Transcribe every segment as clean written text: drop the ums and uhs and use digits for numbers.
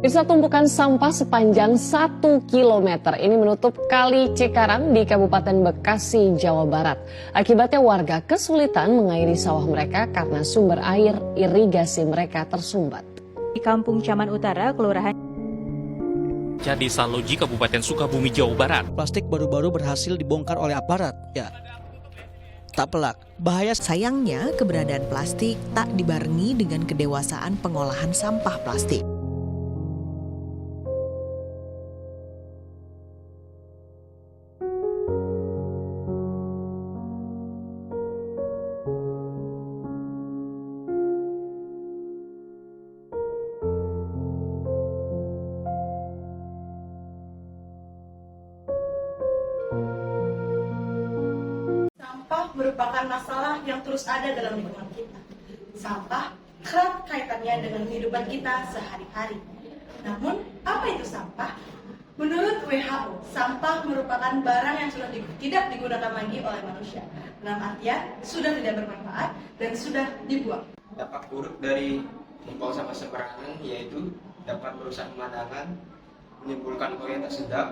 Bisa tumpukan sampah sepanjang 1 kilometer ini menutup Kali Cikarang di Kabupaten Bekasi, Jawa Barat. Akibatnya warga kesulitan mengairi sawah mereka karena sumber air irigasi mereka tersumbat. Di Kampung Caman Utara, Kelurahan Jadi Sanloji, Kabupaten Sukabumi, Jawa Barat. Plastik baru-baru berhasil dibongkar oleh aparat. Ya, tak pelak. Bahaya. Sayangnya, keberadaan plastik tak dibarengi dengan kedewasaan pengolahan sampah plastik. Sampah merupakan masalah yang terus ada dalam lingkungan kita. Sampah kerap kaitannya dengan kehidupan kita sehari-hari. Namun, apa itu sampah? Menurut WHO, sampah merupakan barang yang sudah tidak digunakan lagi oleh manusia. Dalam artian, sudah tidak bermanfaat dan sudah dibuang. Dampak buruk dari membuang sampah sembarangan yaitu dapat merusak pemandangan, menimbulkan bau yang tak sedap,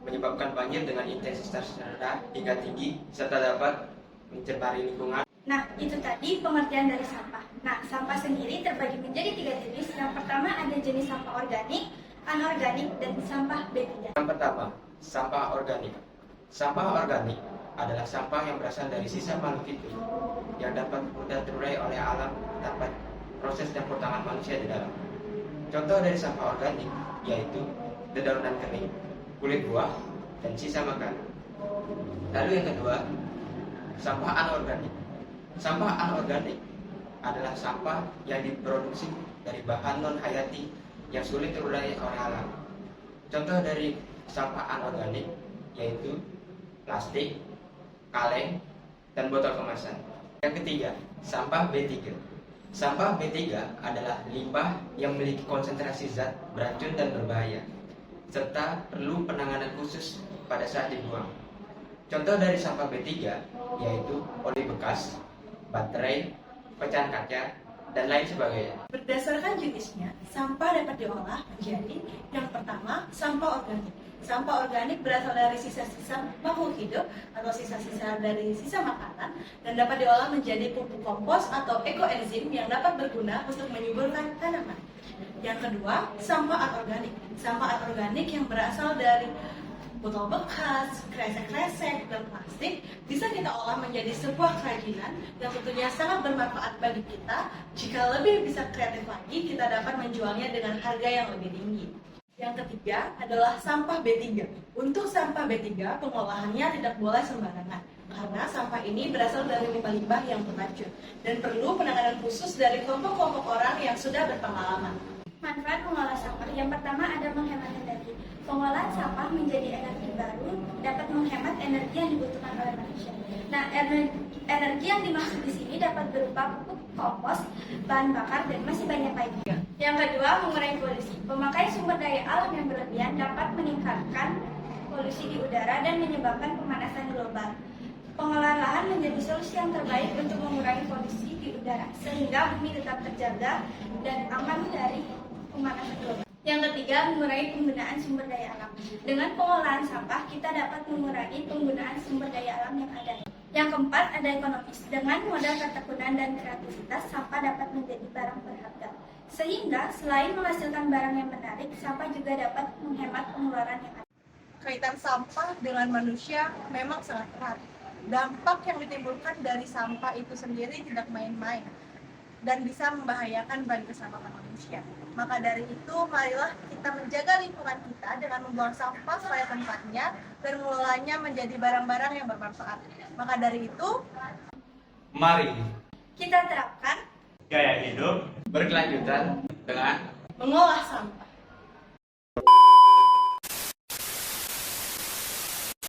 menyebabkan banjir dengan intensitas rendah hingga tinggi, serta dapat mencemari lingkungan. Nah, itu tadi pengertian dari sampah. Nah, sampah sendiri terbagi menjadi 3 jenis. Yang pertama ada jenis sampah organik, anorganik, dan sampah B3. Yang pertama, sampah organik. Sampah organik adalah sampah yang berasal dari sisa makhluk hidup yang dapat mudah terurai oleh alam tanpa proses campur tangan manusia di dalam. Contoh dari sampah organik yaitu dedaunan kering, kulit buah, dan sisa makanan. Lalu yang kedua, sampah anorganik. Sampah anorganik adalah sampah yang diproduksi dari bahan non-hayati yang sulit terurai oleh alam. Contoh dari sampah anorganik yaitu plastik, kaleng, dan botol kemasan. Yang ketiga, sampah B3. Sampah B3 adalah limbah yang memiliki konsentrasi zat beracun dan berbahaya, serta perlu penanganan khusus pada saat dibuang. Contoh dari sampah B3 yaitu oli bekas, baterai, pecahan kaca, dan lain sebagainya. Berdasarkan jenisnya, sampah dapat diolah menjadi yang pertama, sampah organik. Sampah organik berasal dari sisa-sisa makhluk hidup atau sisa-sisa dari sisa makanan dan dapat diolah menjadi pupuk kompos atau ekoenzim yang dapat berguna untuk menyuburkan tanaman. Yang kedua, sampah anorganik. Sampah anorganik yang berasal dari botol bekas, kresek-kresek, dan plastik bisa kita olah menjadi sebuah kerajinan yang tentunya sangat bermanfaat bagi kita. Jika lebih bisa kreatif lagi, kita dapat menjualnya dengan harga yang lebih tinggi. Yang ketiga adalah sampah B3. Untuk sampah B3, pengolahannya tidak boleh sembarangan karena sampah ini berasal dari limbah-limbah yang beracun dan perlu penanganan khusus dari kelompok-kelompok orang yang sudah berpengalaman. Manfaat mengolah sampah. Yang pertama ada menghemat energi. Pengolahan sampah menjadi energi baru dapat menghemat energi yang dibutuhkan oleh manusia. Nah, energi yang dimaksud di sini dapat berupa pupuk kompos, bahan bakar, dan masih banyak lainnya. Yang kedua, mengurangi polusi. Pemakaian sumber daya alam yang berlebihan dapat meningkatkan polusi di udara dan menyebabkan pemanasan global. Pengolahan lahan menjadi solusi yang terbaik untuk mengurangi polusi di udara, sehingga bumi tetap terjaga dan aman dari pemanasan global. Yang ketiga, mengurangi penggunaan sumber daya alam. Dengan pengolahan sampah, kita dapat mengurangi penggunaan sumber daya alam yang ada. Yang keempat, ada ekonomis. Dengan modal ketekunan dan kreativitas, sampah dapat menjadi barang berharga. Sehingga, selain menghasilkan barang yang menarik, sampah juga dapat menghemat pengeluaran yang ada. Kaitan sampah dengan manusia memang sangat erat. Dampak yang ditimbulkan dari sampah itu sendiri tidak main-main dan bisa membahayakan bagi keselamatan manusia. Maka dari itu, marilah kita menjaga lingkungan kita dengan membuang sampah pada tempatnya dan mengelolanya menjadi barang-barang yang bermanfaat. Maka dari itu, Mari Kita terapkan gaya hidup berkelanjutan dengan mengolah sampah.